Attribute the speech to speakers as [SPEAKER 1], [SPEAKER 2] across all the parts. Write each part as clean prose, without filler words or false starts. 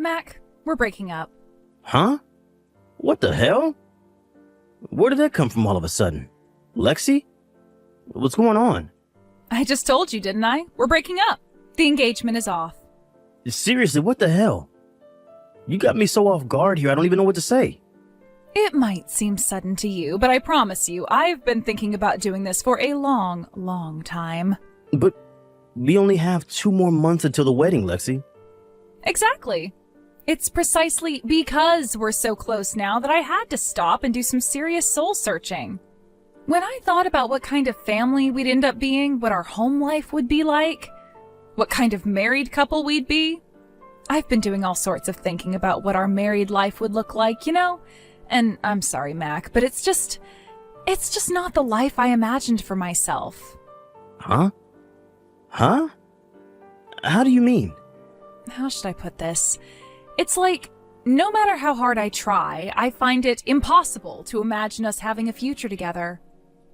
[SPEAKER 1] Mac, we're breaking up.
[SPEAKER 2] Huh? What the hell? Where did that come from all of a sudden? Lexi? What's going on?
[SPEAKER 1] I just told you, didn't I? We're breaking up. The engagement is off.
[SPEAKER 2] Seriously, what the hell? You got me so off guard here, I don't even know what to say.
[SPEAKER 1] It might seem sudden to you, but I promise you, I've been thinking about doing this for a long, long time.
[SPEAKER 2] But we only have 2 more months until the wedding, Lexi.
[SPEAKER 1] Exactly. It's precisely because we're so close now that I had to stop and do some serious soul searching. When I thought about what kind of family we'd end up being, what our home life would be like, what kind of married couple we'd be, I've been doing all sorts of thinking about what our married life would look like, you know? And I'm sorry, Mac, but it's just not the life I imagined for myself.
[SPEAKER 2] Huh? Huh? How do you mean?
[SPEAKER 1] How should I put this? It's like, no matter how hard I try, I find it impossible to imagine us having a future together.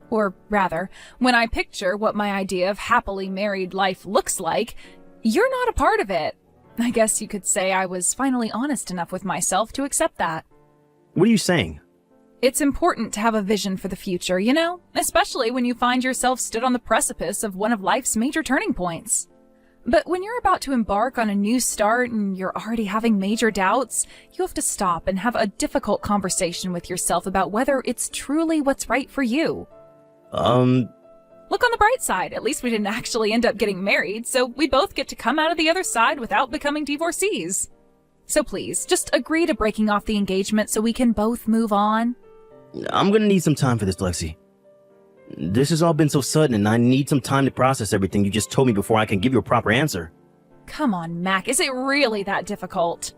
[SPEAKER 1] Or rather, when I picture what my idea of happily married life looks like, you're not a part of it. I guess you could say I was finally honest enough with myself to accept that.
[SPEAKER 2] What are you saying?
[SPEAKER 1] It's important to have a vision for the future, you know? Especially when you find yourself stood on the precipice of one of life's major turning points. But when you're about to embark on a new start and you're already having major doubts, you have to stop and have a difficult conversation with yourself about whether it's truly what's right for you.
[SPEAKER 2] Look
[SPEAKER 1] on the bright side. At least we didn't actually end up getting married, so we both get to come out of the other side without becoming divorcees. So please, just agree to breaking off the engagement so we can both move on.
[SPEAKER 2] I'm gonna need some time for this, Lexi. This has all been so sudden, and I need some time to process everything you just told me before I can give you a proper answer.
[SPEAKER 1] Come on, Mac, is it really that difficult?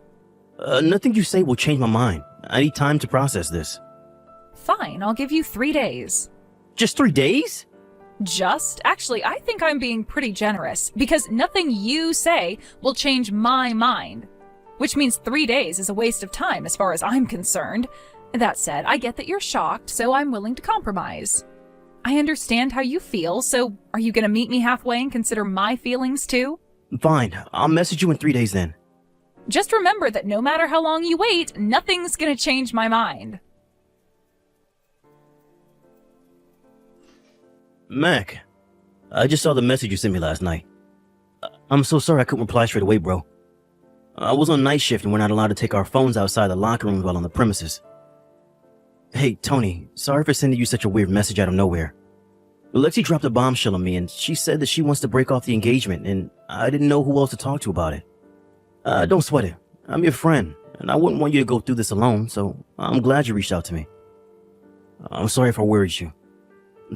[SPEAKER 2] Nothing you say will change my mind. I need time to process this.
[SPEAKER 1] Fine, I'll give you 3 days.
[SPEAKER 2] Just 3 days?
[SPEAKER 1] Actually, I think I'm being pretty generous, because nothing you say will change my mind. Which means 3 days is a waste of time as far as I'm concerned. That said, I get that you're shocked, so I'm willing to compromise. I understand how you feel, so are you going to meet me halfway and consider my feelings too?
[SPEAKER 2] Fine, I'll message you in 3 days then.
[SPEAKER 1] Just remember that no matter how long you wait, nothing's going to change my mind.
[SPEAKER 2] Mac, I just saw the message you sent me last night. I'm so sorry I couldn't reply straight away, bro. I was on night shift and we're not allowed to take our phones outside the locker room while on the premises. Hey, Tony, sorry for sending you such a weird message out of nowhere. Lexi dropped a bombshell on me and she said that she wants to break off the engagement and I didn't know who else to talk to about it. Don't sweat it. I'm your friend and I wouldn't want you to go through this alone, so I'm glad you reached out to me. I'm sorry if I worried you.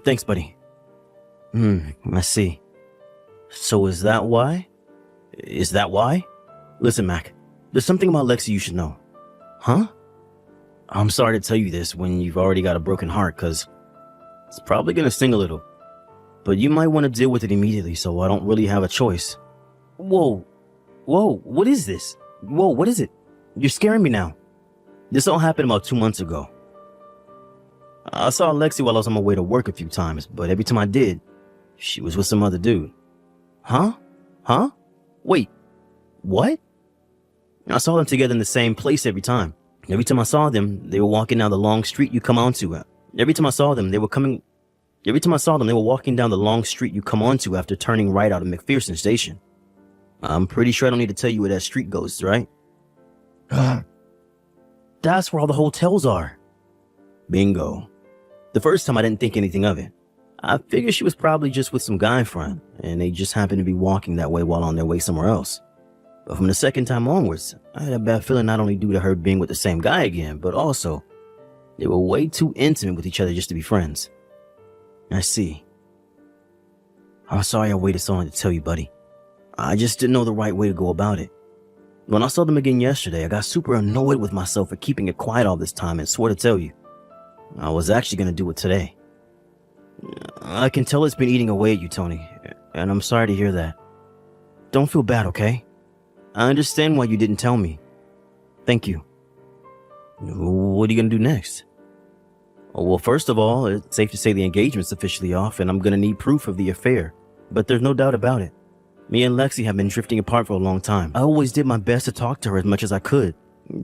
[SPEAKER 2] Thanks, buddy. I see. So is that why? Is that why? Listen, Mac, there's something about Lexi you should know. Huh? I'm sorry to tell you this when you've already got a broken heart, cause it's probably gonna sting a little. But you might want to deal with it immediately so I don't really have a choice. Whoa, what is this? Whoa, what is it? You're scaring me now. This all happened about 2 months ago. I saw Lexi while I was on my way to work a few times, but every time I did, she was with some other dude. Huh? Wait, what? I saw them together in the same place every time. Every time I saw them, they were walking down the long street you come onto. Every time I saw them, they were walking down the long street you come onto after turning right out of McPherson Station. I'm pretty sure I don't need to tell you where that street goes, right? That's where all the hotels are. Bingo. The first time I didn't think anything of it. I figured she was probably just with some guy friend, and they just happened to be walking that way while on their way somewhere else. But from the second time onwards, I had a bad feeling not only due to her being with the same guy again, but also they were way too intimate with each other just to be friends. I see. I'm sorry I waited so long to tell you, buddy. I just didn't know the right way to go about it. When I saw them again yesterday, I got super annoyed with myself for keeping it quiet all this time and swore to tell you. I was actually going to do it today. I can tell it's been eating away at you, Tony, and I'm sorry to hear that. Don't feel bad, okay? I understand why you didn't tell me. Thank you. What are you going to do next? Well, first of all, it's safe to say the engagement's officially off, and I'm going to need proof of the affair. But there's no doubt about it. Me and Lexi have been drifting apart for a long time. I always did my best to talk to her as much as I could,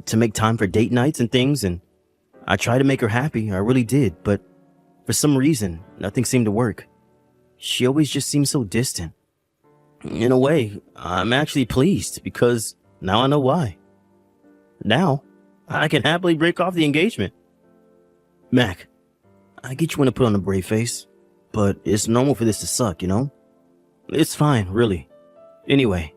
[SPEAKER 2] to make time for date nights and things, and I tried to make her happy, I really did, but for some reason, nothing seemed to work. She always just seemed so distant. In a way, I'm actually pleased because now I know why. Now, I can happily break off the engagement. Mac, I get you want to put on a brave face, but it's normal for this to suck, you know? It's fine, really. Anyway,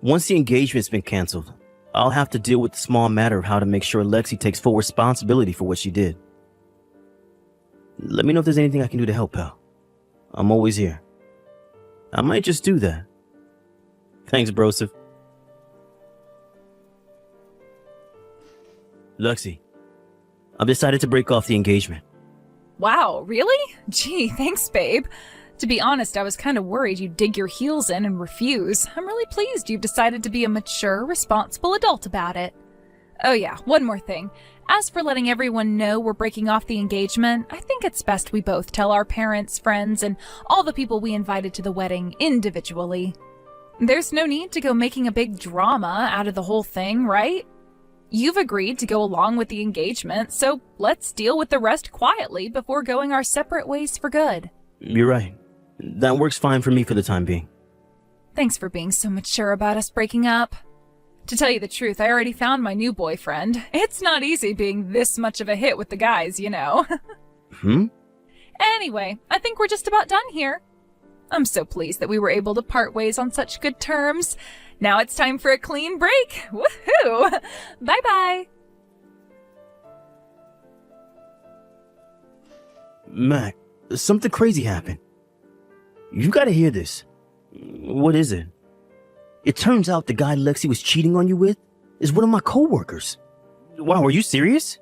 [SPEAKER 2] once the engagement's been canceled, I'll have to deal with the small matter of how to make sure Lexi takes full responsibility for what she did. Let me know if there's anything I can do to help, pal. I'm always here. I might just do that. Thanks, brosif. Lexi, I've decided to break off the engagement.
[SPEAKER 1] Wow, really? Gee, thanks, babe. To be honest, I was kind of worried you'd dig your heels in and refuse. I'm really pleased you've decided to be a mature, responsible adult about it. Oh yeah, one more thing. As for letting everyone know we're breaking off the engagement, I think it's best we both tell our parents, friends, and all the people we invited to the wedding individually. There's no need to go making a big drama out of the whole thing, right? You've agreed to go along with the engagement, so let's deal with the rest quietly before going our separate ways for good.
[SPEAKER 2] You're right. That works fine for me for the time being.
[SPEAKER 1] Thanks for being so mature about us breaking up. To tell you the truth, I already found my new boyfriend. It's not easy being this much of a hit with the guys, you know. Anyway, I think we're just about done here. I'm so pleased that we were able to part ways on such good terms. Now it's time for a clean break. Woohoo! Bye-bye.
[SPEAKER 2] Mac, something crazy happened. You gotta hear this. What is it? It turns out the guy Lexi was cheating on you with is one of my coworkers. Wow, are you serious?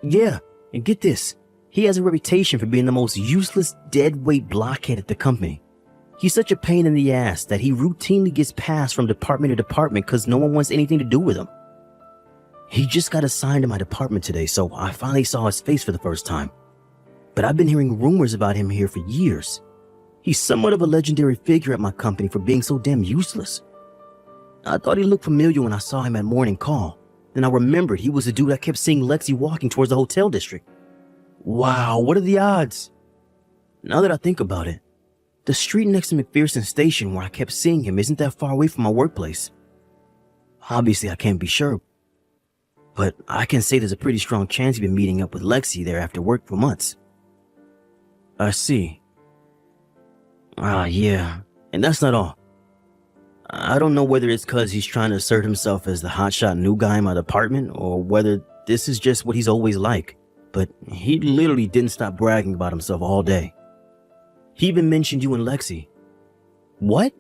[SPEAKER 2] Yeah, and get this. He has a reputation for being the most useless, deadweight blockhead at the company. He's such a pain in the ass that he routinely gets passed from department to department because no one wants anything to do with him. He just got assigned to my department today, so I finally saw his face for the first time. But I've been hearing rumors about him here for years. He's somewhat of a legendary figure at my company for being so damn useless. I thought he looked familiar when I saw him at morning call. Then I remembered he was the dude I kept seeing Lexi walking towards the hotel district. Wow, what are the odds? Now that I think about it, the street next to McPherson Station where I kept seeing him isn't that far away from my workplace. Obviously, I can't be sure, but I can say there's a pretty strong chance he's been meeting up with Lexi there after work for months. I see. Yeah, and that's not all. I don't know whether it's because he's trying to assert himself as the hotshot new guy in my department or whether this is just what he's always like, but he literally didn't stop bragging about himself all day. He even mentioned you and Lexi. What?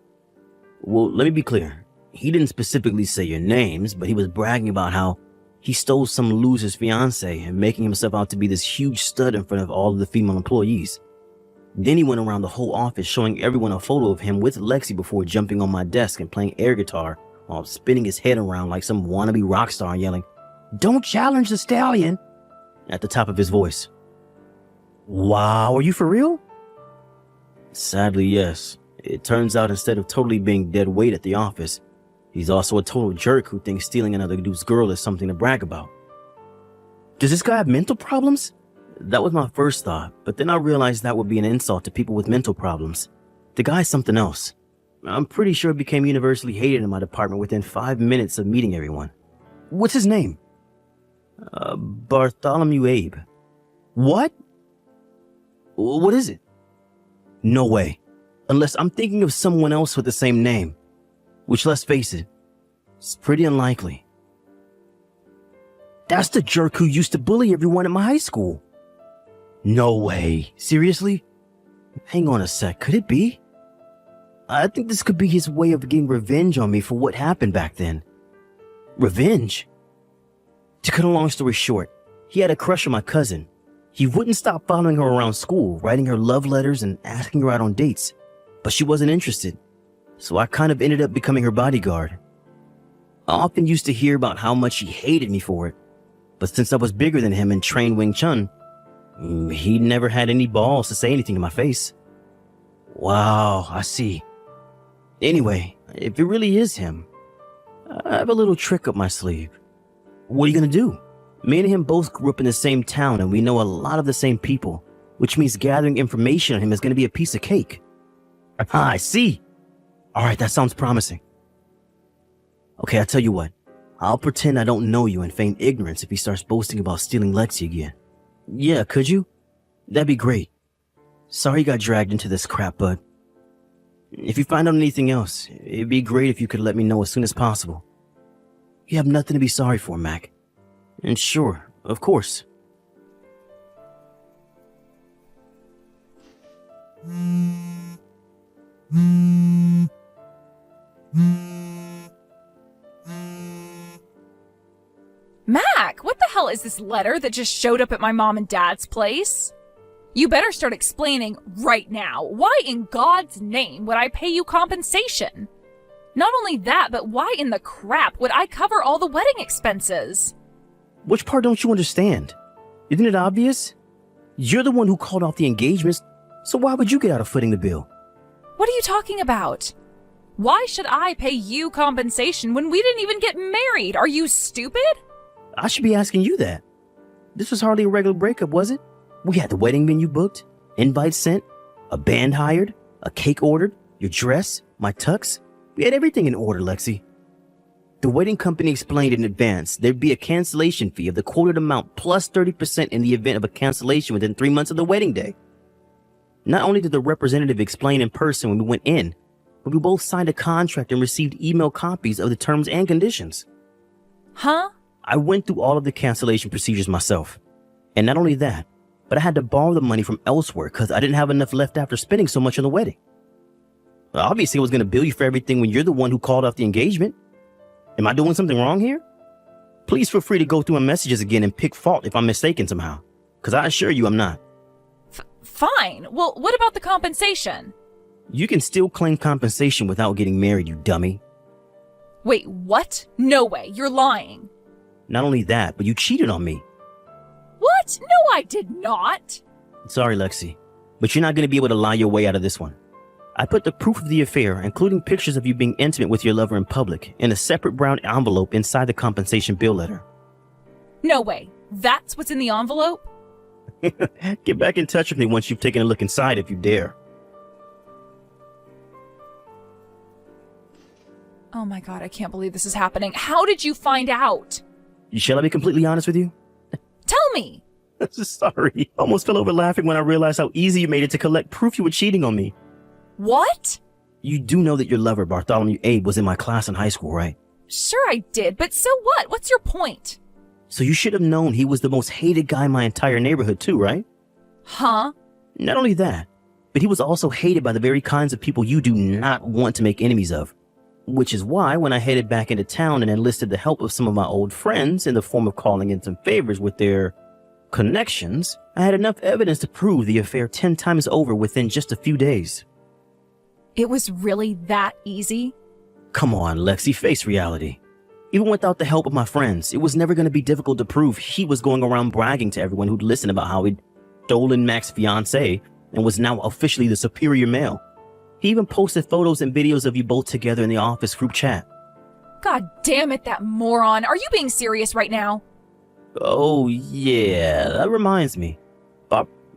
[SPEAKER 2] Well, let me be clear. He didn't specifically say your names, but he was bragging about how he stole some loser's fiancee and making himself out to be this huge stud in front of all of the female employees. Then he went around the whole office showing everyone a photo of him with Lexi before jumping on my desk and playing air guitar while spinning his head around like some wannabe rock star and yelling, "Don't challenge the stallion," at the top of his voice. Wow, are you for real? Sadly, yes. It turns out instead of totally being dead weight at the office, he's also a total jerk who thinks stealing another dude's girl is something to brag about. Does this guy have mental problems? That was my first thought, but then I realized that would be an insult to people with mental problems. The guy's something else. I'm pretty sure he became universally hated in my department within 5 minutes of meeting everyone. What's his name? Bartholomew Abe. What? What is it? No way. Unless I'm thinking of someone else with the same name. Which, let's face it, it's pretty unlikely. That's the jerk who used to bully everyone at my high school. No way. Seriously? Hang on a sec. Could it be? I think this could be his way of getting revenge on me for what happened back then. Revenge? To cut a long story short, he had a crush on my cousin. He wouldn't stop following her around school, writing her love letters and asking her out on dates. But she wasn't interested, so I kind of ended up becoming her bodyguard. I often used to hear about how much he hated me for it, but since I was bigger than him and trained Wing Chun, he never had any balls to say anything to my face. Wow, I see. Anyway, if it really is him, I have a little trick up my sleeve. What are you gonna do? Me and him both grew up in the same town and we know a lot of the same people, which means gathering information on him is gonna be a piece of cake. Ah, I see. Alright, that sounds promising. Okay, I'll tell you what. I'll pretend I don't know you and feign ignorance if he starts boasting about stealing Lexi again. Yeah, could you? That'd be great. Sorry you got dragged into this crap, bud. If you find out anything else, it'd be great if you could let me know as soon as possible. You have nothing to be sorry for, Mac. And sure, of course.
[SPEAKER 1] Mac, what the hell is this letter that just showed up at my mom and dad's place? You better start explaining right now. Why in God's name would I pay you compensation? Not only that, but why in the crap would I cover all the wedding expenses?
[SPEAKER 2] Which part don't you understand? Isn't it obvious? You're the one who called off the engagements, so why would you get out of footing the bill?
[SPEAKER 1] What are you talking about? Why should I pay you compensation when we didn't even get married? Are you stupid?
[SPEAKER 2] I should be asking you that. This was hardly a regular breakup, was it? We had the wedding venue booked, invites sent, a band hired, a cake ordered, your dress, my tux. We had everything in order, Lexi. The wedding company explained in advance there'd be a cancellation fee of the quoted amount plus 30% in the event of a cancellation within 3 months of the wedding day. Not only did the representative explain in person when we went in, but we both signed a contract and received email copies of the terms and conditions.
[SPEAKER 1] Huh?
[SPEAKER 2] I went through all of the cancellation procedures myself. And not only that, but I had to borrow the money from elsewhere because I didn't have enough left after spending so much on the wedding. Obviously, I was going to bill you for everything when you're the one who called off the engagement. Am I doing something wrong here? Please feel free to go through my messages again and pick fault if I'm mistaken somehow, because I assure you I'm not.
[SPEAKER 1] Fine. Well, what about the compensation?
[SPEAKER 2] You can still claim compensation without getting married, you dummy.
[SPEAKER 1] Wait, what? No way. You're lying.
[SPEAKER 2] Not only that, but you cheated on me.
[SPEAKER 1] What? No, I did not.
[SPEAKER 2] Sorry, Lexi, but you're not going to be able to lie your way out of this one. I put the proof of the affair, including pictures of you being intimate with your lover in public, in a separate brown envelope inside the compensation bill letter.
[SPEAKER 1] No way. That's what's in the envelope?
[SPEAKER 2] Get back in touch with me once you've taken a look inside if you dare.
[SPEAKER 1] Oh my God, I can't believe this is happening. How did you find out?
[SPEAKER 2] Shall I be completely honest with you?
[SPEAKER 1] Tell me.
[SPEAKER 2] Sorry. Almost fell over laughing when I realized how easy you made it to collect proof you were cheating on me.
[SPEAKER 1] What?
[SPEAKER 2] You do know that your lover, Bartholomew Abe, was in my class in high school, right?
[SPEAKER 1] Sure I did, but so what? What's your point?
[SPEAKER 2] So you should have known he was the most hated guy in my entire neighborhood too, right?
[SPEAKER 1] Huh?
[SPEAKER 2] Not only that, but he was also hated by the very kinds of people you do not want to make enemies of. Which is why when I headed back into town and enlisted the help of some of my old friends in the form of calling in some favors with their connections, I had enough evidence to prove the affair 10 times over within just a few days.
[SPEAKER 1] It was really that easy?
[SPEAKER 2] Come on, Lexi, face reality. Even without the help of my friends, it was never going to be difficult to prove he was going around bragging to everyone who'd listen about how he'd stolen Mac's fiancée and was now officially the superior male. He even posted photos and videos of you both together in the office group chat.
[SPEAKER 1] God damn it, that moron. Are you being serious right now?
[SPEAKER 2] Oh, yeah, that reminds me.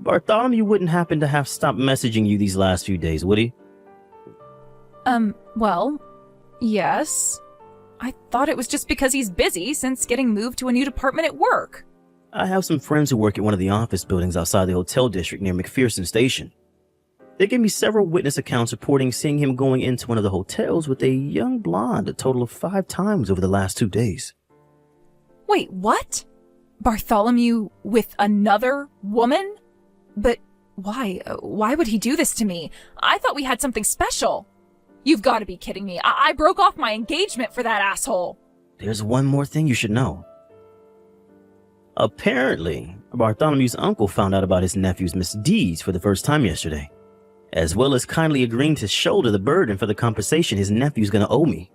[SPEAKER 2] Bartholomew wouldn't happen to have stopped messaging you these last few days, would he?
[SPEAKER 1] Well, yes. I thought it was just because he's busy since getting moved to a new department at work.
[SPEAKER 2] I have some friends who work at one of the office buildings outside the hotel district near McPherson Station. They gave me several witness accounts reporting seeing him going into one of the hotels with a young blonde a total of 5 times over the last 2 days.
[SPEAKER 1] Wait, what? Bartholomew with another woman? But why? Why would he do this to me? I thought we had something special. You've got to be kidding me. I broke off my engagement for that asshole.
[SPEAKER 2] There's one more thing you should know. Apparently, Bartholomew's uncle found out about his nephew's misdeeds for the first time yesterday, as well as kindly agreeing to shoulder the burden for the compensation his nephew's gonna owe me.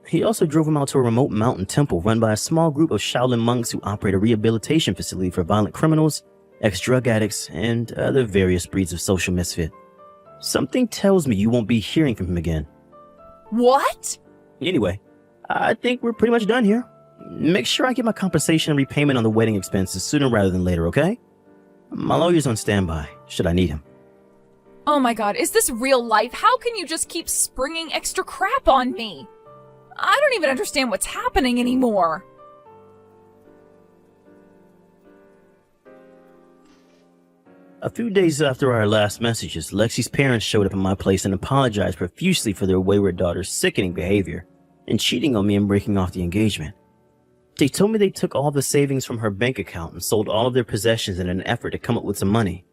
[SPEAKER 2] He also drove him out to a remote mountain temple run by a small group of Shaolin monks who operate a rehabilitation facility for violent criminals, ex-drug addicts, and other various breeds of social misfit. Something tells me you won't be hearing from him again.
[SPEAKER 1] What?
[SPEAKER 2] Anyway, I think we're pretty much done here. Make sure I get my compensation and repayment on the wedding expenses sooner rather than later, okay? My lawyer's on standby, should I need him.
[SPEAKER 1] Oh my god, is this real life? How can you just keep springing extra crap on me? I don't even understand what's happening anymore.
[SPEAKER 2] A few days after our last messages, Lexi's parents showed up at my place and apologized profusely for their wayward daughter's sickening behavior and cheating on me and breaking off the engagement. They told me they took all the savings from her bank account and sold all of their possessions in an effort to come up with some money.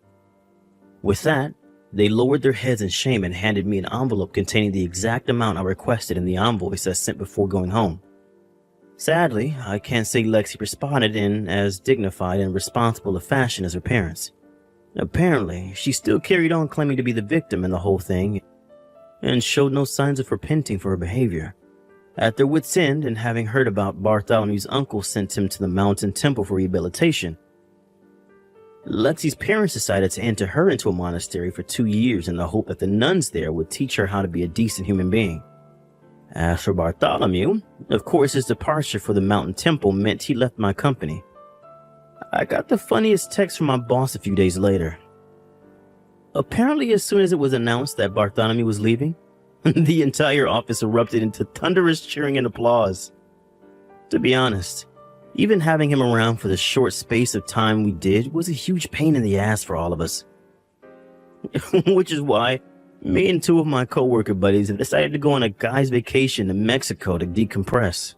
[SPEAKER 2] With that, they lowered their heads in shame and handed me an envelope containing the exact amount I requested in the invoice I sent before going home. Sadly, I can't say Lexi responded in as dignified and responsible a fashion as her parents. Apparently, she still carried on claiming to be the victim in the whole thing and showed no signs of repenting for her behavior. At their wits' end, and having heard about Bartholomew's uncle sent him to the mountain temple for rehabilitation, Lexi's parents decided to enter her into a monastery for 2 years in the hope that the nuns there would teach her how to be a decent human being. As for Bartholomew, of course his departure for the mountain temple meant he left my company. I got the funniest text from my boss a few days later. Apparently, as soon as it was announced that Bartholomew was leaving, the entire office erupted into thunderous cheering and applause. To be honest, even having him around for the short space of time we did was a huge pain in the ass for all of us. Which is why me and 2 of my co-worker buddies have decided to go on a guy's vacation to Mexico to decompress.